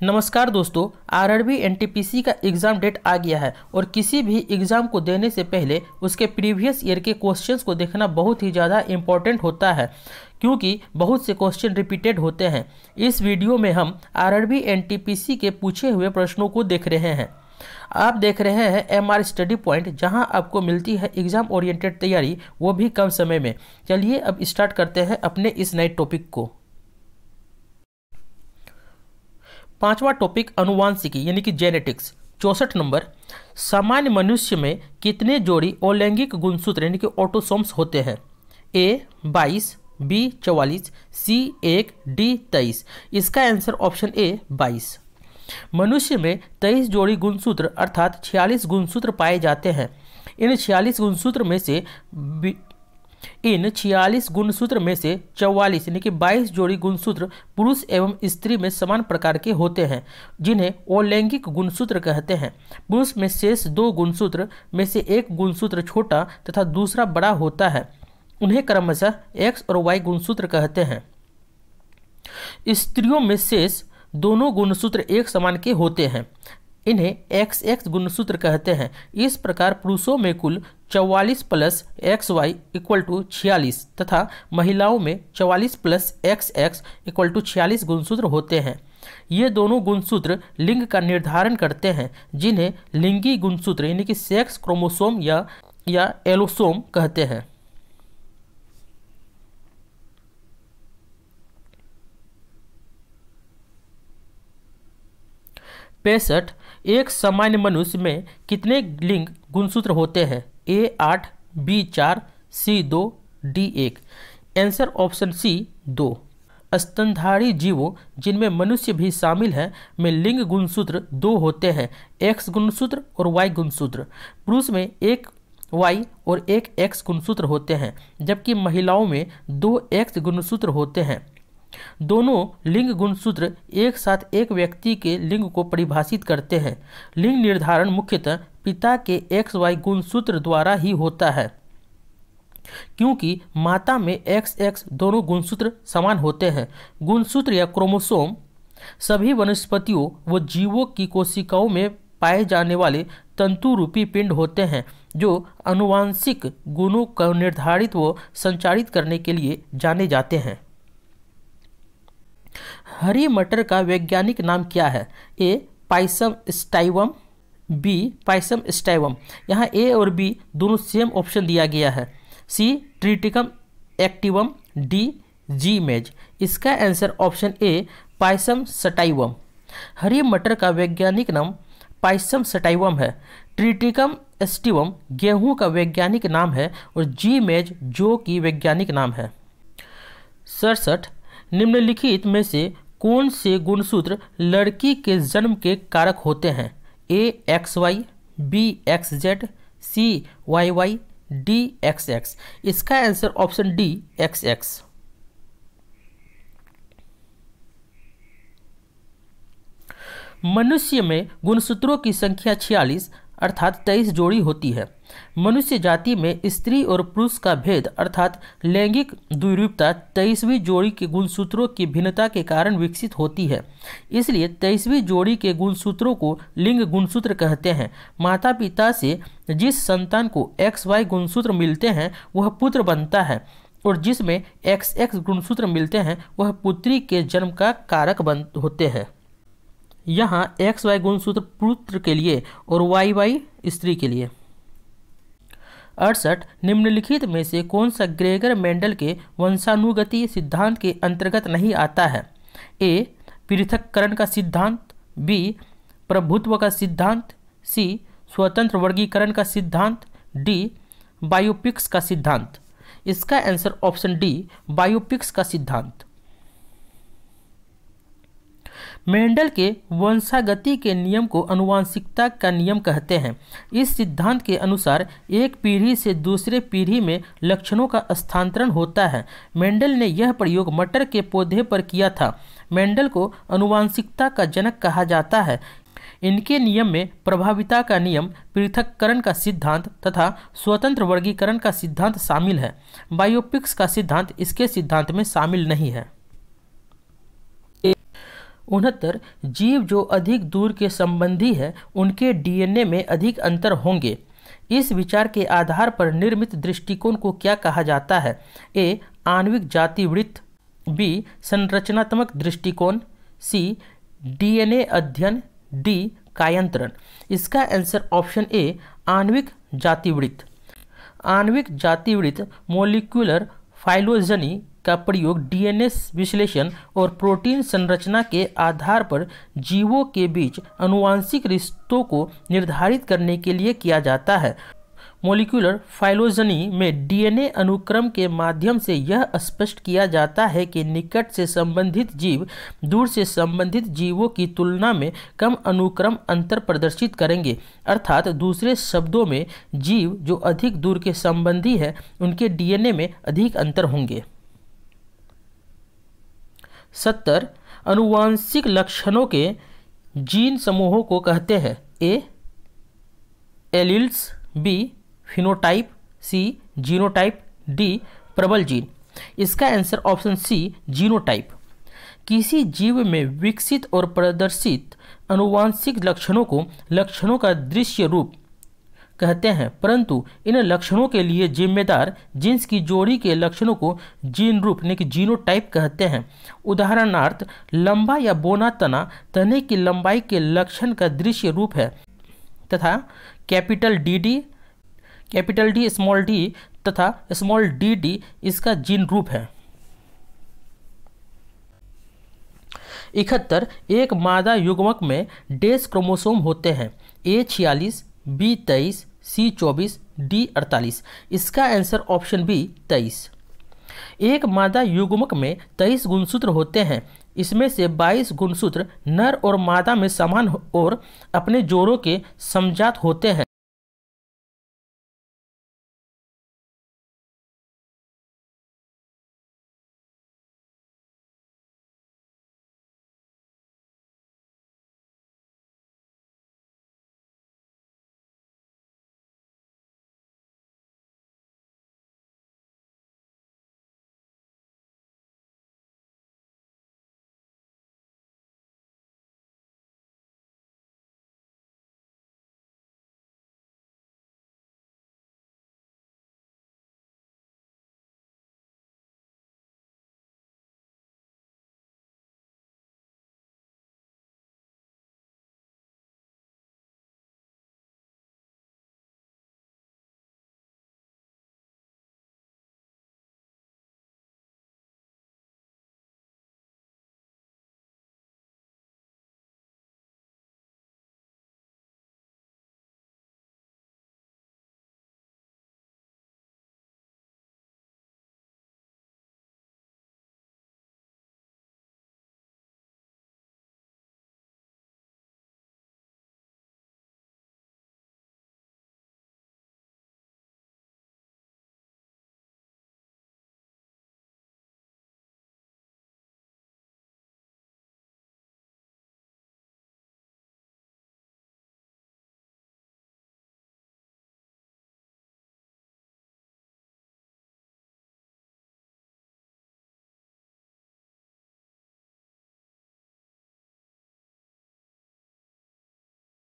नमस्कार दोस्तों, RRB NTPC का एग्ज़ाम डेट आ गया है और किसी भी एग्ज़ाम को देने से पहले उसके प्रीवियस ईयर के क्वेश्चंस को देखना बहुत ही ज़्यादा इम्पॉर्टेंट होता है क्योंकि बहुत से क्वेश्चन रिपीटेड होते हैं। इस वीडियो में हम आरआरबी एनटीपीसी के पूछे हुए प्रश्नों को देख रहे हैं। आप देख रहे हैं एमआर स्टडी पॉइंट, जहां आपको मिलती है एग्ज़ाम ओरिएंटेड तैयारी, वो भी कम समय में। चलिए अब स्टार्ट करते हैं अपने इस नए टॉपिक को। पांचवा टॉपिक अनुवांशिकी यानी कि जेनेटिक्स। 64 नंबर, सामान्य मनुष्य में कितने जोड़ी अलैंगिक गुणसूत्र यानी कि ऑटोसोम्स होते हैं? ए 22, बी 44, सी 1, डी 23। इसका आंसर ऑप्शन ए 22। मनुष्य में 23 जोड़ी गुणसूत्र अर्थात 46 गुणसूत्र पाए जाते हैं। इन 46 गुणसूत्र में से 44 यानी कि 22 जोड़ी गुणसूत्र पुरुष एवं स्त्री में समान प्रकार के होते हैं, जिन्हें अलैंगिक गुणसूत्र कहते हैं। पुरुष में शेष 2 गुणसूत्र में से एक गुणसूत्र छोटा तथा दूसरा बड़ा होता है। उन्हें क्रमशः X और Y गुणसूत्र कहते हैं। स्त्रियों में शेष दोनों गुणसूत्र एक समान के होते हैं। इन्हें XX गुणसूत्र कहते हैं। इस प्रकार पुरुषों में कुल 44 प्लस XY इक्वल टू 46 तथा महिलाओं में 44 प्लस XX इक्वल टू 46 गुणसूत्र होते हैं। ये दोनों गुणसूत्र लिंग का निर्धारण करते हैं, जिन्हें लिंगी गुणसूत्र यानी कि सेक्स क्रोमोसोम या एलोसोम कहते हैं। पैंसठ, एक सामान्य मनुष्य में कितने लिंग गुणसूत्र होते हैं? A 8, B 4, C 2, D 1। Answer option C 2। स्तनधारी जीवों, जिनमें मनुष्य भी शामिल है, में लिंग गुणसूत्र 2 होते हैं, X गुणसूत्र और Y गुणसूत्र। पुरुष में एक Y और एक X गुणसूत्र होते हैं, जबकि महिलाओं में 2 X गुणसूत्र होते हैं। दोनों लिंग गुणसूत्र एक साथ एक व्यक्ति के लिंग को परिभाषित करते हैं। लिंग निर्धारण मुख्यतः पिता के XY गुणसूत्र द्वारा ही होता है, क्योंकि माता में XX दोनों गुणसूत्र समान होते हैं। गुणसूत्र या क्रोमोसोम सभी वनस्पतियों व जीवों की कोशिकाओं में पाए जाने वाले तंतु रूपी पिंड होते हैं, जो आनुवांशिक गुणों को निर्धारित व संचारित करने के लिए जाने जाते हैं। हरी मटर का वैज्ञानिक नाम क्या है? ए पाइसम स्टाइवम, बी पाइसम स्टाइवम। यहाँ ए और बी दोनों सेम ऑप्शन दिया गया है। सी ट्रिटिकम एक्टिवम, डी जी मेज। इसका आंसर ऑप्शन ए पाइसम स्टाइवम। हरी मटर का वैज्ञानिक नाम पाइसम स्टाइवम है। ट्रिटिकम एस्टिवम गेहूं का वैज्ञानिक नाम है और जी मेज जौ की वैज्ञानिक नाम है। 67, निम्नलिखित में से कौन से गुणसूत्र लड़की के जन्म के कारक होते हैं? ए XY, बी XZ, सी YY, डी XX। इसका आंसर ऑप्शन डी XX। मनुष्य में गुणसूत्रों की संख्या 46 अर्थात 23 जोड़ी होती है। मनुष्य जाति में स्त्री और पुरुष का भेद अर्थात लैंगिक द्विरूपता 23वीं जोड़ी के गुणसूत्रों की भिन्नता के कारण विकसित होती है। इसलिए 23वीं जोड़ी के गुणसूत्रों को लिंग गुणसूत्र कहते हैं। माता पिता से जिस संतान को XY गुणसूत्र मिलते हैं वह पुत्र बनता है, और जिसमें XX गुणसूत्र मिलते हैं वह पुत्री के जन्म का कारक होते हैं। यहाँ XY गुणसूत्र पुत्र के लिए और YY स्त्री के लिए। 68, निम्नलिखित में से कौन सा ग्रेगर मेंडल के वंशानुगति सिद्धांत के अंतर्गत नहीं आता है? ए पृथक्करण का सिद्धांत, बी प्रभुत्व का सिद्धांत, सी स्वतंत्र वर्गीकरण का सिद्धांत, डी बायोपिक्स का सिद्धांत। इसका आंसर ऑप्शन डी बायोपिक्स का सिद्धांत। मेंडल के वंशागति के नियम को आनुवांशिकता का नियम कहते हैं। इस सिद्धांत के अनुसार एक पीढ़ी से दूसरे पीढ़ी में लक्षणों का स्थानांतरण होता है। मेंडल ने यह प्रयोग मटर के पौधे पर किया था। मेंडल को आनुवांशिकता का जनक कहा जाता है। इनके नियम में प्रभाविता का नियम, पृथक्करण का सिद्धांत तथा स्वतंत्र वर्गीकरण का सिद्धांत शामिल है। बायोपिक्स का सिद्धांत इसके सिद्धांत में शामिल नहीं है। 69 जीव जो अधिक दूर के संबंधी है उनके डीएनए में अधिक अंतर होंगे। इस विचार के आधार पर निर्मित दृष्टिकोण को क्या कहा जाता है? ए. आणविक जातिवृत्त, बी. संरचनात्मक दृष्टिकोण, सी. डीएनए अध्ययन, डी. कायांतरण। इसका आंसर ऑप्शन ए आणविक जातिवृत्त। आणविक जातिवृत्त मॉलिक्यूलर फाइलोजेनी का प्रयोग डीएनए विश्लेषण और प्रोटीन संरचना के आधार पर जीवों के बीच आनुवंशिक रिश्तों को निर्धारित करने के लिए किया जाता है। मॉलिक्यूलर फाइलोजेनी में डीएनए अनुक्रम के माध्यम से यह स्पष्ट किया जाता है कि निकट से संबंधित जीव दूर से संबंधित जीवों की तुलना में कम अनुक्रम अंतर प्रदर्शित करेंगे, अर्थात दूसरे शब्दों में जीव जो अधिक दूर के संबंधी है उनके डीएनए में अधिक अंतर होंगे। 70 आनुवंशिक लक्षणों के जीन समूहों को कहते हैं? A. Alleles, B. Phenotype, C. Genotype, D. प्रबल जीन। इसका आंसर ऑप्शन सी जीनोटाइप। किसी जीव में विकसित और प्रदर्शित आनुवंशिक लक्षणों को लक्षणों का दृश्य रूप कहते हैं, परंतु इन लक्षणों के लिए जिम्मेदार जीन्स की जोड़ी के लक्षणों को जीन रूप यानी कि जीनोटाइप कहते हैं। उदाहरणार्थ लंबा या बौना तना तने की लंबाई के लक्षण का दृश्य रूप है तथा कैपिटल डी स्मॉल डी तथा स्मॉल डी इसका जीन रूप है। 71 एक मादा युग्मक में डैश क्रोमोसोम होते हैं? A46, B23, C24, D48। इसका आंसर ऑप्शन बी 23। एक मादा युग्मक में 23 गुणसूत्र होते हैं। इसमें से 22 गुणसूत्र नर और मादा में समान और अपने जोड़ों के समजात होते हैं।